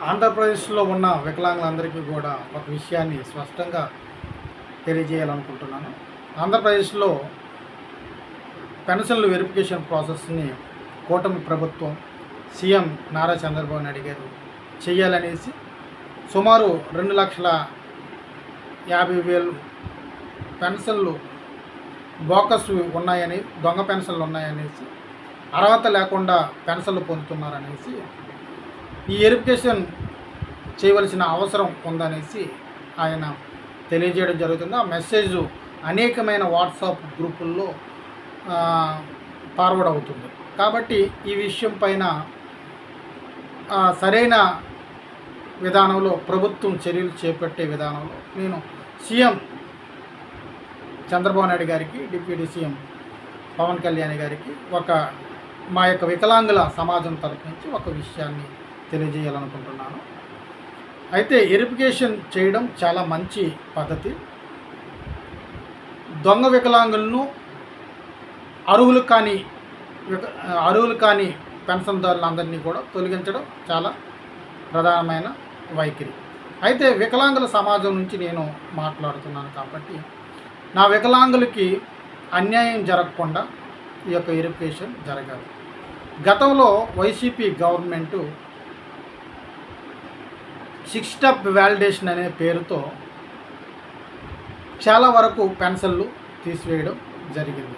ఆంధ్రప్రదేశ్లో ఉన్న వికలాంగులందరికీ కూడా ఒక విషయాన్ని స్పష్టంగా తెలియజేయాలనుకుంటున్నాను. ఆంధ్రప్రదేశ్లో పెన్షన్ల వెరిఫికేషన్ ప్రాసెస్ని కూటమి ప్రభుత్వం సీఎం నారా చంద్రబాబు నాయుడు గారు చేయాలనేసి సుమారు 2,50,000 పెన్షన్లు బోకస్ ఉన్నాయని, దొంగ పెన్షన్లు ఉన్నాయనేసి, అర్హత లేకుండా పెన్షన్లు పొందుతున్నారనేసి, ఈ వెరిఫికేషన్ చేయవలసిన అవసరం ఉందనేసి ఆయన తెలియజేయడం జరుగుతుంది. ఆ మెసేజ్ అనేకమైన వాట్సాప్ గ్రూపుల్లో ఫార్వర్డ్ అవుతుంది. కాబట్టి ఈ విషయం పైన సరైన విధానంలో ప్రభుత్వం చర్యలు చేపట్టే విధానంలో నేను సీఎం చంద్రబాబు నాయుడు గారికి, డిప్యూటీ సీఎం పవన్ కళ్యాణ్ గారికి మా యొక్క వికలాంగుల సమాజం తరపు నుంచి ఒక విషయాన్ని తెలియజేయాలనుకుంటున్నాను. అయితే వెరిఫికేషన్ చేయడం చాలా మంచి పద్ధతి. దొంగ వికలాంగులను అర్హులు కాని పెన్షన్దారులందరినీ కూడా తొలగించడం చాలా ప్రధానమైన వైఖరి. అయితే వికలాంగుల సమాజం నుంచి నేను మాట్లాడుతున్నాను కాబట్టి నా వికలాంగులకి అన్యాయం జరగకుండా ఈ యొక్క వెరిఫికేషన్ జరగాలి. గతంలో వైసీపీ గవర్నమెంటు 6 స్టెప్ వ్యాలిడేషన్ అనే పేరుతో చాలా వరకు పెన్షన్లు తీసివేయడం జరిగింది.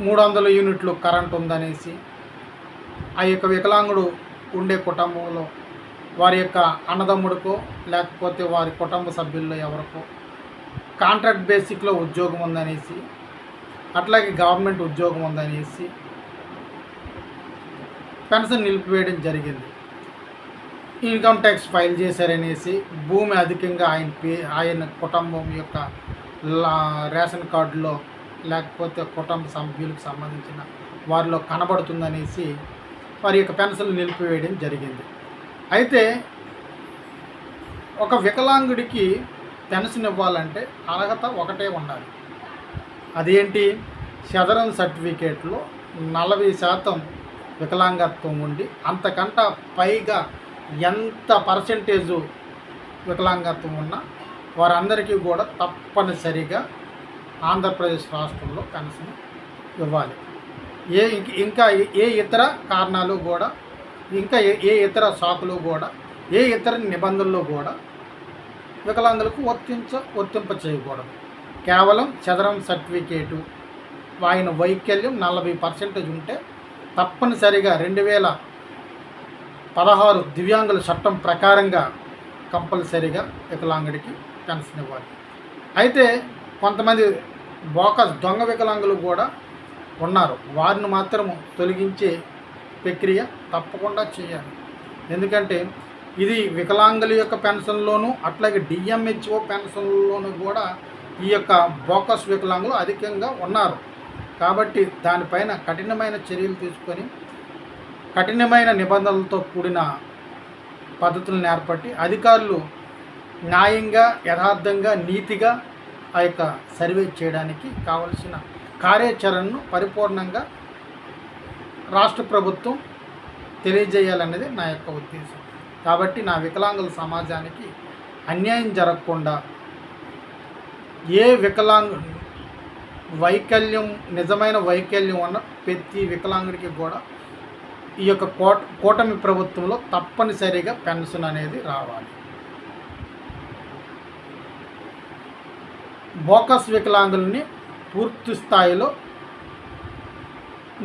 300 యూనిట్లు కరెంట్ ఉందనేసి, ఆ యొక్క వికలాంగుడు ఉండే కుటుంబంలో వారి యొక్క అన్నదమ్ముడికో లేకపోతే వారి కుటుంబ సభ్యుల్లో ఎవరికో కాంట్రాక్ట్ బేసిక్లో ఉద్యోగం ఉందనేసి, అట్లాగే గవర్నమెంట్ ఉద్యోగం ఉందనేసి పెన్షన్ నిలిపివేయడం జరిగింది. ఇన్కమ్ ట్యాక్స్ ఫైల్ చేశారనేసి, భూమి అధికంగా ఆయన కుటుంబం యొక్క రేషన్ కార్డులో లేకపోతే కుటుంబ సభ్యులకు సంబంధించిన వారిలో కనబడుతుందనేసి వారి యొక్క పెన్షన్లు నిలిపివేయడం జరిగింది. అయితే ఒక వికలాంగుడికి పెన్షన్ ఇవ్వాలంటే అర్హత ఒకటే ఉండాలి. అదేంటి? సదరం సర్టిఫికేట్లో 40% వికలాంగత్వం ఉండి, అంతకంటే పైగా ఎంత పర్సెంటేజు వికలాంగత్వం ఉన్నా వారందరికీ కూడా తప్పనిసరిగా ఆంధ్రప్రదేశ్ రాష్ట్రంలో పెన్షన్ ఇవ్వాలి. ఇంకా ఏ ఇతర కారణాలు కూడా, ఇంకా ఏ ఇతర సాకులు కూడా, ఏ ఇతర నిబంధనలు కూడా వికలాంగులకు వర్తింప చేయకూడదు. కేవలం చదరం సర్టిఫికేటు, ఆయన వైకల్యం 40% ఉంటే తప్పనిసరిగా 2016 దివ్యాంగుల చట్టం ప్రకారంగా కంపల్సరీగా వికలాంగుడికి పెన్షన్ ఇవ్వాలి. అయితే కొంతమంది బోకస్ దొంగ వికలాంగులు కూడా ఉన్నారు. వారిని మాత్రం తొలగించే ప్రక్రియ తప్పకుండా చేయాలి. ఎందుకంటే ఇది వికలాంగుల యొక్క పెన్షన్లోనూ అట్లాగే డిఎంహెచ్ఓ పెన్షన్లోనూ కూడా ఈ యొక్క బోకస్ వికలాంగులు అధికంగా ఉన్నారు. కాబట్టి దానిపైన కఠినమైన చర్యలు తీసుకొని కఠినమైన నిబంధనలతో కూడిన పద్ధతులను ఏర్పట్టి అధికారులు న్యాయంగా, యథార్థంగా, నీతిగా ఆ యొక్క సర్వే చేయడానికి కావలసిన కార్యాచరణను పరిపూర్ణంగా రాష్ట్ర ప్రభుత్వం తెలియజేయాలనేది నా యొక్క ఉద్దేశం. కాబట్టి నా వికలాంగుల సమాజానికి అన్యాయం జరగకుండా ఏ నిజమైన వైకల్యం ఉన్న ప్రతి వికలాంగుడికి కూడా ఈ యొక్క కూటమి ప్రభుత్వంలో తప్పనిసరిగా పెన్షన్ అనేది రావాలి. బోకస్ వికలాంగుల్ని పూర్తి స్థాయిలో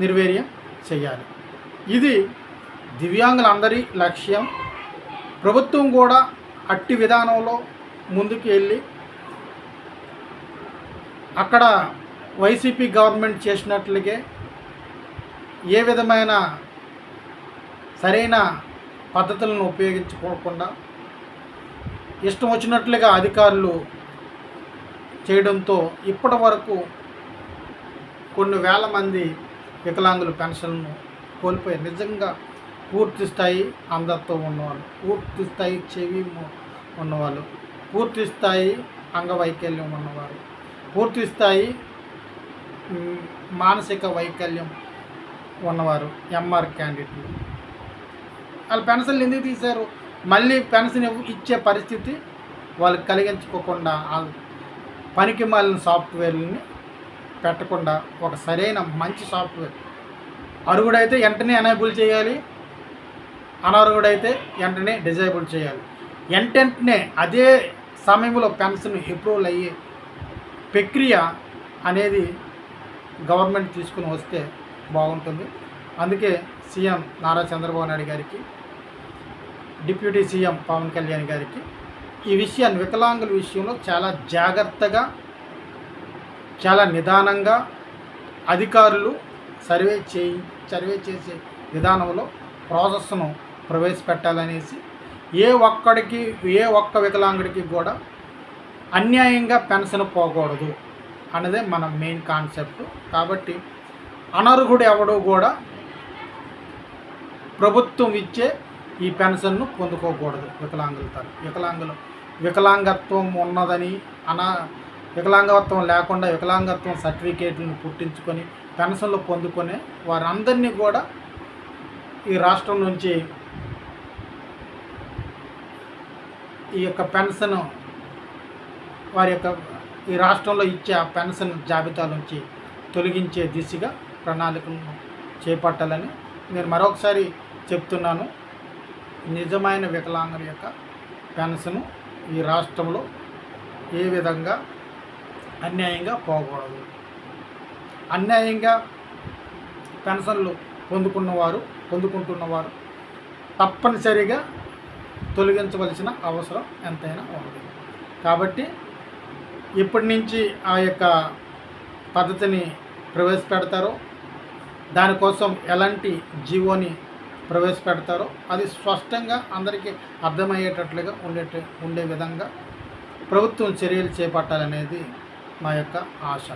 నిర్వీర్యం చేయాలి. ఇది దివ్యాంగులందరి లక్ష్యం. ప్రభుత్వం కూడా అట్టి విధానంలో ముందుకు వెళ్ళి అక్కడ వైసీపీ గవర్నమెంట్ చేసినట్లుగే ఏ విధమైన సరైన పద్ధతులను ఉపయోగించుకోకుండా ఇష్టం వచ్చినట్లుగా అధికారులు చేయడంతో ఇప్పటి వరకు కొన్ని వేల మంది వికలాంగులు పెన్షన్ను కోల్పోయారు. నిజంగా పూర్తి స్థాయి అంధత్వం ఉన్నవాళ్ళు, పూర్తి స్థాయి చెవి ఉన్నవాళ్ళు, పూర్తి స్థాయి అంగవైకల్యం ఉన్నవారు, పూర్తి స్థాయి మానసిక వైకల్యం ఉన్నవారు, ఎంఆర్ క్యాండిడేట్లు వాళ్ళు పెన్షన్లు ఎందుకు తీశారు? మళ్ళీ పెన్షన్ ఇచ్చే పరిస్థితి వాళ్ళకి కలిగించుకోకుండా పనికి మాలిన సాఫ్ట్వేర్లని పెట్టకుండా ఒక సరైన మంచి సాఫ్ట్వేర్, అర్హుడైతే వెంటనే ఎనేబుల్ చేయాలి, అనర్హుడైతే వెంటనే డిజేబుల్ చేయాలి. వెంటనే అదే సమయంలో పెన్షన్ అప్రూవల్ అయ్యే ప్రక్రియ అనేది గవర్నమెంట్ తీసుకుని వస్తే బాగుంటుంది. అందుకే సీఎం నారా చంద్రబాబు నాయుడు గారికి, డిప్యూటీ సీఎం పవన్ కళ్యాణ్ గారికి ఈ విషయాన్ని, వికలాంగుల విషయంలో చాలా జాగ్రత్తగా, చాలా నిదానంగా అధికారులు సర్వే చేసే విధానంలో ప్రాసెస్ను ప్రవేశపెట్టాలనేసి, ఏ ఒక్క వికలాంగుడికి కూడా అన్యాయంగా పెన్షన్ పోకూడదు అన్నదే మన మెయిన్ కాన్సెప్ట్. కాబట్టి అనర్హుడు ఎవడో కూడా ప్రభుత్వం ఇచ్చే ఈ పెన్షన్ను పొందుకోకూడదు. వికలాంగత్వం ఉన్నదని వికలాంగత్వం లేకుండా వికలాంగత్వం సర్టిఫికేట్లను పుట్టించుకొని పెన్షన్లు పొందుకునే వారందరినీ కూడా ఈ రాష్ట్రం నుంచి ఈ యొక్క పెన్షన్ ఈ రాష్ట్రంలో ఇచ్చే ఆ పెన్షన్ జాబితా నుంచి తొలగించే దిశగా ప్రణాళికను చేపట్టాలని నేను మరొకసారి చెప్తున్నాను. నిజమైన వికలాంగుల యొక్క పెన్షన్ ఈ రాష్ట్రంలో ఏ విధంగా అన్యాయంగా పోకూడదు. అన్యాయంగా పెన్షన్లు పొందుకుంటున్నవారు తప్పనిసరిగా తొలగించవలసిన అవసరం ఎంతైనా ఉంది. కాబట్టి ఇప్పటి నుంచి ఆ యొక్క పద్ధతిని ప్రవేశపెడతారో, దానికోసం ఎలాంటి జీవోని ప్రవేశపెడతారో అది స్పష్టంగా అందరికీ అర్థమయ్యేటట్లుగా ఉండే విధంగా ప్రభుత్వం చర్యలు చేపట్టాలనేది మా యొక్క ఆశ.